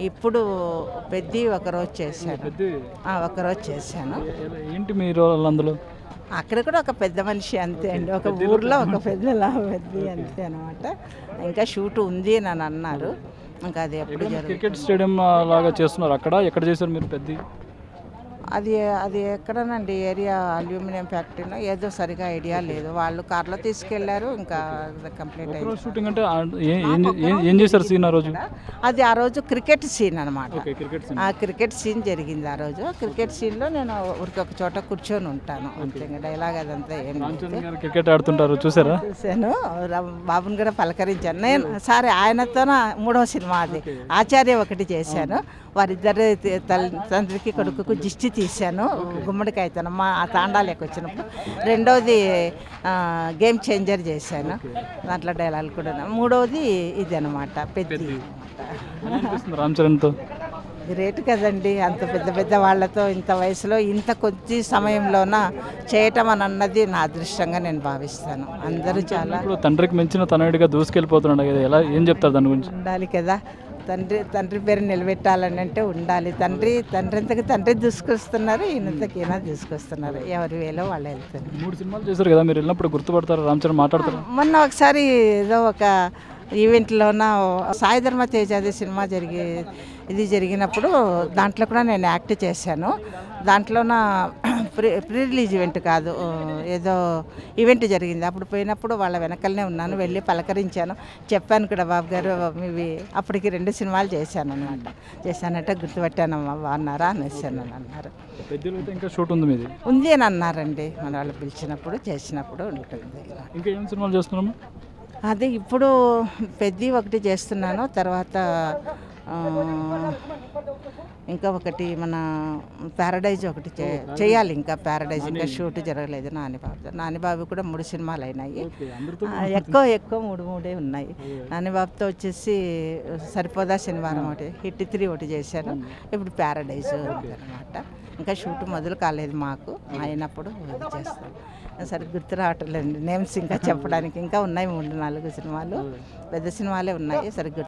ఇప్పుడు పెద్ది ఒకరోజు చేశాను. ఒకరోజు చేశాను. ఏంటి మీరు అందులో? అక్కడ కూడా ఒక పెద్ద మనిషి అంతే అండి, ఒక ఊర్లో ఒక పెద్దలా పెద్ది అంతే అనమాట. ఇంకా షూట్ ఉంది అని అన్నారు, ఇంకా అది ఎప్పుడు క్రికెట్ స్టేడియం లాగా చేస్తున్నారు అక్కడ. ఎక్కడ చేశారు మీరు పెద్ద? అది అది ఎక్కడనండి, ఏరియా అల్యూమినియం ఫ్యాక్టరీలో ఏదో సరిగా ఐడియా లేదు. వాళ్ళు కార్లో తీసుకెళ్లారు, ఇంకా కంప్లీట్ అయింది. షూటింగ్ అంటే ఏం చేశారు సీన్ ఆ రోజు? అది ఆ రోజు క్రికెట్ సీన్ అనమాట. క్రికెట్ ఆ క్రికెట్ సీన్ జరిగింది ఆ రోజు. క్రికెట్ సీన్లో నేను ఊరికి ఒక చోట కూర్చొని ఉంటాను అంతే, ఇంకా డైలాగ్ అదంతా ఏం లేదు. క్రికెట్ ఆడుతుంటారు చూసారా? చూశాను, బాబుని కూడా పలకరించాను నేను. సరే, ఆయనతోన 3వ సినిమా అది ఆచార్య ఒకటి చేశాను. వారిద్దరు తండ్రికి కొడుకుకు దిష్టి తీశాను గుమ్మడికాయతో మా తాండాలకు వచ్చినప్పుడు. రెండవది గేమ్ చేంజర్ చేశాను, దాంట్లో డైలాగ్ కూడా. మూడవది ఇది అనమాట పెద్ద. రామ్ చరణ్తో గ్రేట్ కదండి, అంత పెద్ద పెద్ద వాళ్ళతో ఇంత వయసులో ఇంత కొద్ది సమయంలోన చేయటం అని అన్నది నా అదృష్టంగా నేను భావిస్తాను. అందరూ చాలా తండ్రికి మించిన తనయుడిగా దూసుకెళ్ళిపోతున్నాడు కదా, ఎలా ఏం చెప్తారు దాని గురించి? ఉండాలి కదా, తండ్రి పేరు నిలబెట్టాలని అంటే ఉండాలి. తండ్రి తండ్రి దూసుకొస్తున్నారు, ఈయనంతకైనా దూసుకొస్తున్నారు. ఎవరి వేలో వాళ్ళు వెళ్తున్నారు. 3 సినిమాలు చేశారు కదా, మీరు వెళ్ళినప్పుడు గుర్తుపడతారు? రామ్ చరణ్ మాట్లాడతారు? మొన్న ఒకసారి ఏదో ఒక ఈవెంట్లోన సాయి ధర్మ తేజాది సినిమా జరిగినప్పుడు దాంట్లో కూడా నేను యాక్ట్ చేశాను. దాంట్లోన ప్రీ రిలీజ్ ఈవెంట్ కాదు, ఏదో ఈవెంట్ జరిగింది. అప్పుడు పోయినప్పుడు వాళ్ళ వెనకలనే ఉన్నాను, వెళ్ళి పలకరించాను, చెప్పాను కూడా, బాబు గారు ఇవి అప్పటికి 2 సినిమాలు చేశాను అనమాట. చేశానంటే గుర్తుపెట్టానమ్మా, బాగున్నారా అనేసాను అని అన్నారు. ఇంకా షూట్ ఉంది మీది? ఉంది అని అన్నారండి, మన వాళ్ళు పిలిచినప్పుడు చేసినప్పుడు ఉంటుంది. ఇంకా ఏం సినిమాలు చేస్తున్నాము? అదే ఇప్పుడు పెద్ద ఒకటి చేస్తున్నాను, తర్వాత ఇంకా ఒకటి మన ప్యారడైజ్ ఒకటి చేయాలి. ఇంకా ప్యారడైజ్ ఇంకా షూట్ జరగలేదు. నానిబాబు కూడా 3 సినిమాలు అయినాయి, ఎక్కువ 3 ఉన్నాయి. నానిబాబుతో వచ్చేసి సరిపోదా శనివారం ఒకటి, హిట్ 3 ఒకటి చేశాను. ఇప్పుడు ప్యారడైజ్ అనమాట. ఇంకా షూట్ మొదలు కాలేదు మాకు, అయినప్పుడు చేస్తాను. సరే గుర్తు రావట్లేదండి నేమ్స్ ఇంకా చెప్పడానికి. ఇంకా ఉన్నాయి 3-4 సినిమాలు, పెద్ద సినిమాలే ఉన్నాయి, సరే